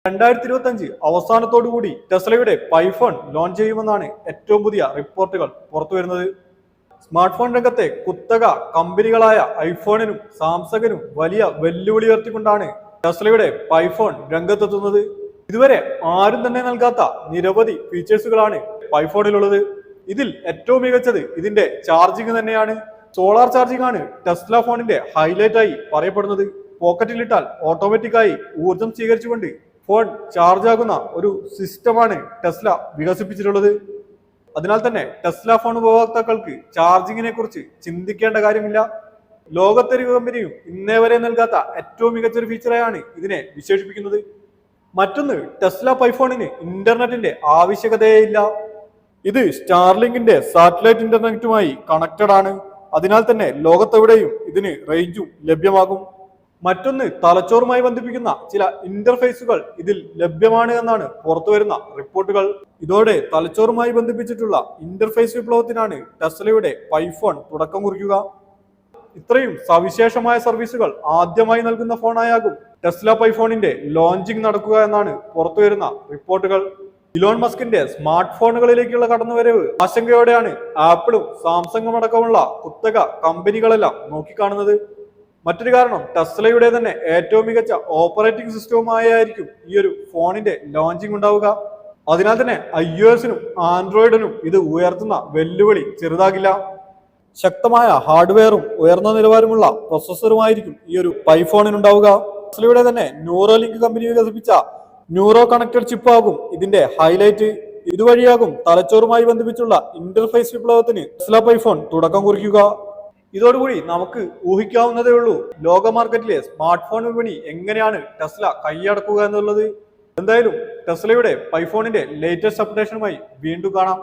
2025 അവസാനത്തോടുകൂടി ടെസ്ലയുടെ പൈഫോൺ launch ചെയ്യുമെന്നാണ് ഏറ്റവും പുതിയ റിപ്പോർട്ടുകൾ പുറത്തുവരുന്നത്. സ്മാർട്ട് ഫോൺ രംഗത്തെ കുത്തക കമ്പനികളായ ഐഫോണിനും സാംസങ്ങിനും വലിയ വെല്ലുവിളി ഉയർത്തിക്കൊണ്ടാണ് ടെസ്ലയുടെ പൈഫോൺ രംഗത്തെത്തുന്നത്. ഇതുവരെ ആരും തന്നെ നൽകാത്ത നിരവധി ഫീച്ചേഴ്സുകളാണ് പൈഫോണിലുള്ളത്. ഇതിൽ ഏറ്റവും മികച്ചത് ഇതിന്റെ ചാർജിങ് തന്നെയാണ്. സോളാർ ചാർജിംഗ് ആണ് ടെസ്ല ഫോണിന്റെ ഹൈലൈറ്റ് ആയി പറയപ്പെടുന്നത്. പോക്കറ്റിലിട്ടാൽ ഓട്ടോമാറ്റിക്കായി ഊർജം സ്വീകരിച്ചുകൊണ്ട് ഫോൺ ചാർജ് ആകുന്ന ഒരു സിസ്റ്റമാണ് ടെസ്ല വികസിപ്പിച്ചിട്ടുള്ളത്. അതിനാൽ തന്നെ ടെസ്ല ഫോൺ ഉപഭോക്താക്കൾക്ക് ചാർജിങ്ങിനെ കുറിച്ച് ചിന്തിക്കേണ്ട കാര്യമില്ല. ലോകത്തൊരു കമ്പനിയും ഇന്നേ വരെ നൽകാത്ത ഏറ്റവും മികച്ചൊരു ഫീച്ചറായാണ് ഇതിനെ വിശേഷിപ്പിക്കുന്നത്. മറ്റൊന്ന്, ടെസ്ല പൈഫോണിന് ഇന്റർനെറ്റിന്റെ ആവശ്യകതയേ ഇല്ല. ഇത് സ്റ്റാർലിങ്കിന്റെ സാറ്റലൈറ്റ് ഇന്റർനെറ്റുമായി കണക്റ്റഡ് ആണ്. അതിനാൽ തന്നെ ലോകത്തെവിടെയും ഇതിന് റേഞ്ചും ലഭ്യമാകും. മറ്റൊന്ന്, തലച്ചോറുമായി ബന്ധിപ്പിക്കുന്ന ചില ഇന്റർഫേസുകൾ ഇതിൽ ലഭ്യമാണ് എന്നാണ് പുറത്തുവരുന്ന റിപ്പോർട്ടുകൾ. ഇതോടെ തലച്ചോറുമായി ബന്ധിപ്പിച്ചിട്ടുള്ള ഇന്റർഫേസ് വിപ്ലവത്തിനാണ് ടെസ്ലയുടെ പൈഫോൺ തുടക്കം കുറിക്കുക. ഇത്രയും സവിശേഷമായ സർവീസുകൾ ആദ്യമായി നൽകുന്ന ഫോണായാകും ടെസ്ല പൈഫോണിന്റെ ലോഞ്ചിങ് നടക്കുക എന്നാണ് പുറത്തുവരുന്ന റിപ്പോർട്ടുകൾ. ഇലോൺ മസ്കിന്റെ സ്മാർട്ട് ഫോണുകളിലേക്കുള്ള കടന്നുവരവ് ആശങ്കയോടെയാണ് ആപ്പിളും സാംസങ്ങും അടക്കമുള്ള കുത്തക കമ്പനികളെല്ലാം നോക്കിക്കാണുന്നത്. മറ്റൊരു കാരണം, ടെസ്ലയുടെ തന്നെ ഏറ്റവും മികച്ച ഓപ്പറേറ്റിംഗ് സിസ്റ്റവുമായിരിക്കും ഈ ഒരു ഫോണിന്റെ ലോഞ്ചിങ് ഉണ്ടാവുക. അതിനാൽ തന്നെ iOS-നും ആൻഡ്രോയിഡിനും ഇത് ഉയർത്തുന്ന വെല്ലുവിളി ചെറുതാകില്ല. ശക്തമായ ഹാർഡ്വെയറും ഉയർന്ന നിലവാരമുള്ള പ്രൊസസ്സറുമായിരിക്കും ഈ ഒരു പൈഫോണിനുണ്ടാവുക. ടെസ്ലയുടെ തന്നെ ന്യൂറോലിങ്ക് കമ്പനി വികസിപ്പിച്ച ന്യൂറോ കണക്റ്റഡ് ചിപ്പ് ആകും ഇതിന്റെ ഹൈലൈറ്റ്. ഇതുവഴിയാകും തലച്ചോറുമായി ബന്ധിപ്പിച്ചുള്ള ഇന്റർഫേസ് വിപ്ലവത്തിന് ടെസ്ല പൈഫോൺ തുടക്കം കുറിക്കുക. ഇതോടുകൂടി നമുക്ക് ഊഹിക്കാവുന്നതേ ഉള്ളൂ ലോക മാർക്കറ്റിലെ സ്മാർട്ട് ഫോൺ വിപണി എങ്ങനെയാണ് ടെസ്ല കൈയടക്കുക എന്നുള്ളത്. എന്തായാലും ടെസ്ലയുടെ പൈഫോണിന്റെ ലേറ്റസ്റ്റ് അപ്ഡേഷനുമായി വീണ്ടും കാണാം.